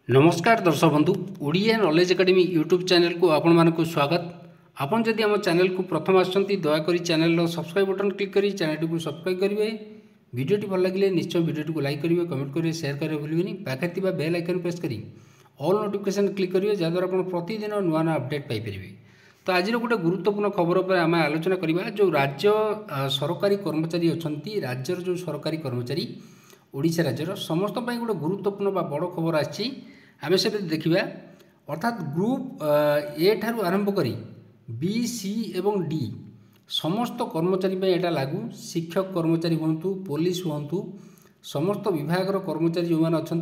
नमस्कार दर्शक बंधु Odia knowledge academy YouTube channel को आपण मानक स्वागत। आपन जदि आम चैनल को प्रथम आसछंती दयाकोरी चैनल सब्सक्राइब बटन क्लिक करी चैनल को सब्सक्राइब करेंगे। वीडियोटी भल लगे निश्चय वीडियोटी को लाइक करेंगे, कमेंट करेंगे, शेयर करेंगे भूलें। पाखे थिबा बेल आइकन प्रेस करी ऑल नोटिफिकेशन क्लिक करेंगे जहाँद्वारा आप प्रतिदिन नुआ नुआ अपडेट पाइपर। तो आज गोटे गुरुत्वपूर्ण खबर पर आम आलोचना करवा। जो राज्य सरकारी कर्मचारी अच्छा राज्यर जो सरकारी कर्मचारी ओडिशा राज्यर समस्त गोटे गुरुत्वपूर्ण बड़ खबर आसी आम से देखा। अर्थात ग्रुप ए ठारू आरंभ करी बी सी एवं डी समस्त कर्मचारी यहाँ लागू। शिक्षक कर्मचारी हूँ, पुलिस हूँ, समस्त विभाग कर्मचारी जो मैंने अच्छा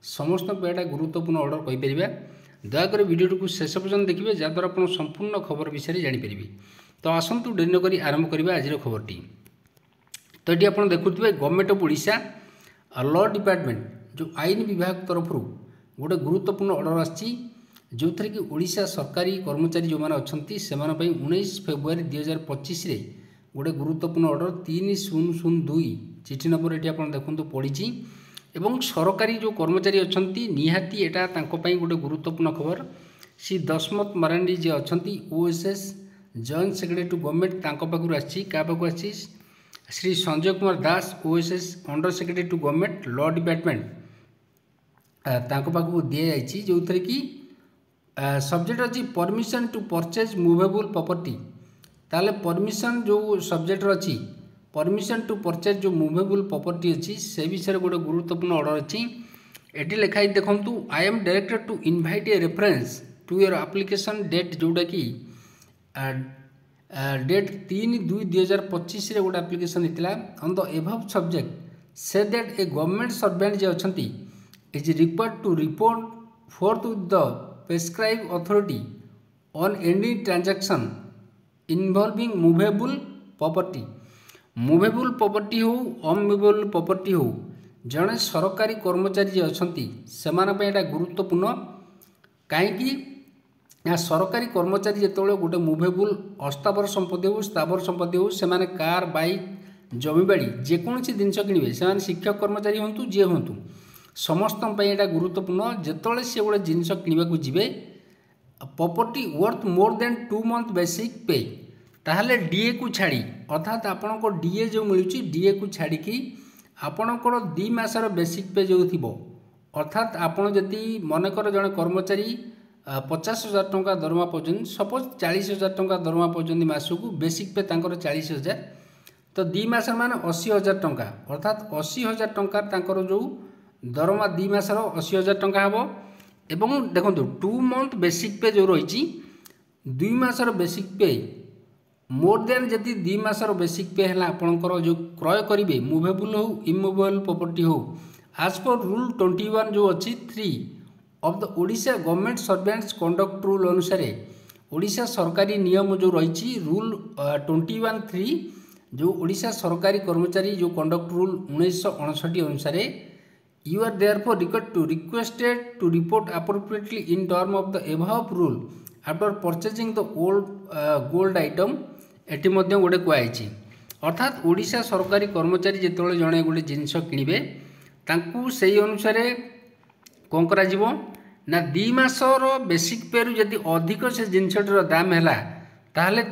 समस्त यहाँ गुरुत्वपूर्ण ऑर्डर कहीपर। दयाकोरी वीडियो को शेष पर्यटन देखिए जहाँद्वारा आप संपूर्ण खबर विषय में जानीपर। तो आसतु डेरी नक आरंभ करवा आज खबरटी। तो ये आप देखुए government of Odisha law department जो आईन विभाग तरफ गोटे गुरुत्वपूर्ण ऑर्डर आसी जो थी कि ओडिशा सरकारी कर्मचारी जो मैंने अच्छा से 19 फेब्रुआरी 2025 गोटे गुरुत्वपूर्ण ऑर्डर 3002 चिठी नंबर ये आप देखते पड़ी। एवं सरकारी जो कर्मचारी अच्छा निहाती यहाँ गोटे गुरुत्वपूर्ण खबर। श्री दशमत मारांडी जी अच्छा OSS joint secretary to government पाखु आसी क्या पाखु आसी Shri Sanjay Kumar Das OSS under secretary to government law department पाखु दी जाइए जो थे कि सब्जेक्ट अच्छी permission to purchase movable property. ताले परमिशन जो सब्जेक्ट अच्छी परमिशन टू परचेज जो मुवेबल प्रॉपर्टी अच्छी से विषय गोटे गुरुत्वपूर्ण ऑर्डर अच्छी। ये लिखाई देखूँ I am directed to invite a reference to your application date जोटा कि डेट 3/2/2025 गोटे एप्लिकेशन होता ऑन द एभव सब्जेक्ट से दैट ए गवर्नमेंट सर्वेंट जे अच्छा is required to report forth with the prescribe authority on any transaction involving movable property. Movable property हो unmovable property हो जड़े सरकारी कर्मचारी जे अच्छा से गुरुत्वपूर्ण कहीं सरकारी कर्मचारी जो गोटे मूवेबल अस्थावर संपत्ति हो स्थावर संपत्ति हो से कार बाइक जमीबाड़ी जेकोसी जिनस किणवे से शिक्षक कर्मचारी हूँ जी हूँ समस्त यहाँ गुरुत्वपूर्ण जिते सी गोटे जिनस किणवा जी property worth more than 2 month basic pay ताहले डीए को छाड़ी अर्थात आपण को डीए जो मिलूँ डीए को छाड़ी आपणकर 2 मासर बेसिक पे जो थी अर्थात आपड़ जदि मनकर जड़े कर्मचारी 50,000 टंका दरमा पाँच सपोज 40,000 टंका दरमा पाँच मासक बेसिक पे 40,000 तो 2 मास मान 80,000 टंका अर्थात 80,000 टंका जो दरमा 2 मासर 80,000 टंका हम। एवं देखो 2 month बेसिक पे जो रही 2 मासर बेसिक पे मोर देन जदि 2 मासर बेसिक पे है आपंकर जो क्रय करेंगे मुवेबल हो इमूवेबल प्रॉपर्टी हो आज पर रूल 21 जो अच्छी 3 of the Odisha government servants conduct rule अनुसार ओडिशा सरकारी नियम जो रही रूल 21(3) जो ओडिशा सरकारी कर्मचारी जो कंडक्ट रूल 1959 अनुसार you are therefore requested to report appropriately in term of the above rule after purchasing the old gold item eighty गोटे कहुई। अर्थात ओडिशा सरकारी कर्मचारी जिते जड़े गोटे जिनस किणवे से अनुसार कौन कर 2 मासर बेसिक पे रु जदि अधिक से जिनसटर दाम है ताहले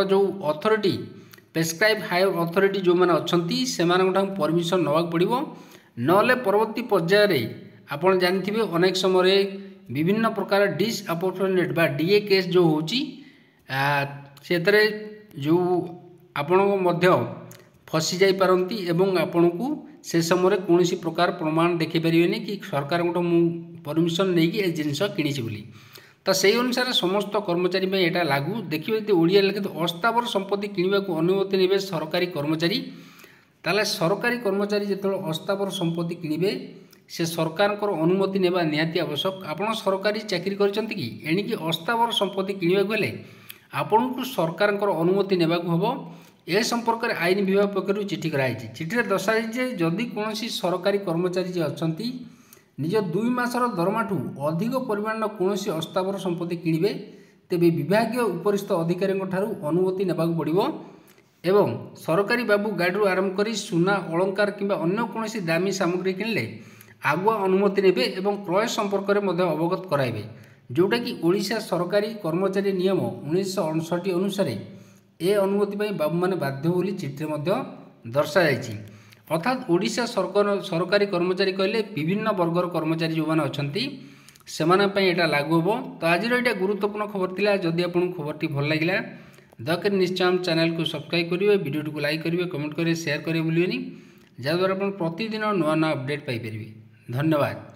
जो अथॉरिटी प्रेस्क्राइब हायर अथॉरिटी जो मैंने अच्छा से परमिशन नवा पड़ो नले परवर्ती पर्यायर आपड़ जानते अनेक समय विभिन्न प्रकार डिसअपॉर्चुनेट बा डीए केस जो होची जो आपण फसी जाई पारंती एवं आपण को से समय कौन प्रकार प्रमाण देखी पारे कि सरकार गोटे परमिशन नहीं कि जिनस किणी बोली। तो से अनुसार समस्त कर्मचारी यहाँ लागू। देखिए ओडिया लिखित अस्थावर संपत्ति किणवा को अनुमति ने सरकारी कर्मचारी ताले सरकारी कर्मचारी जो अस्थावर संपत्ति किणवे से सरकार अनुमति नेबा निहाती आवश्यक। आपड़ सरकारी चाकरी कि एणिकी अस्थावर संपत्ति किणवा गले आपण को सरकार अनुमति नेबा हम। ए संपर्क में आईन विभाग पक्षर चिठी कराई। चिठी दर्शाई जदि कौन सरकारी कर्मचारी जे अच्छा निज 2 मासर दरमाठू अधिक परिमाण कौन अस्थावर संपत्ति किणवे तेबे विभाग उपरिस्थ अधिकारी अनुमति नेबा पड़ो एवं सरकारी बाबू गाड़ी आरंभ कर सुना अलंकार किंबा अन्य कौन दामी सामग्री किणले आगुआ अनुमति नेबे एवं क्रय संपर्क में अवगत कराइबे जोटा कि ओडिशा सरकारी कर्मचारी नियम 1959 अनुसार ए अनुमति बाबू मैंने बाध्य बोली चिठी दर्शा जाइछि। अर्थात ओडिशा सरकारी कर्मचारी कहले विभिन्न वर्गर कर्मचारी जो मैंने अच्छा से यहाँ लागू हम। तो आज यहाँ गुरुत्वपूर्ण खबर थिला। जदि आपको खबरटी भल लगे दयाकोरी निश्चय आम चैनल को सब्सक्राइब करेंगे, वीडियो को लाइक करेंगे, कमेंट करेंगे, शेयर करेंगे भूलिए जहाँद्वारा आप प्रतिदिन नुआ नुआ अपडेट पाइपर। धन्यवाद।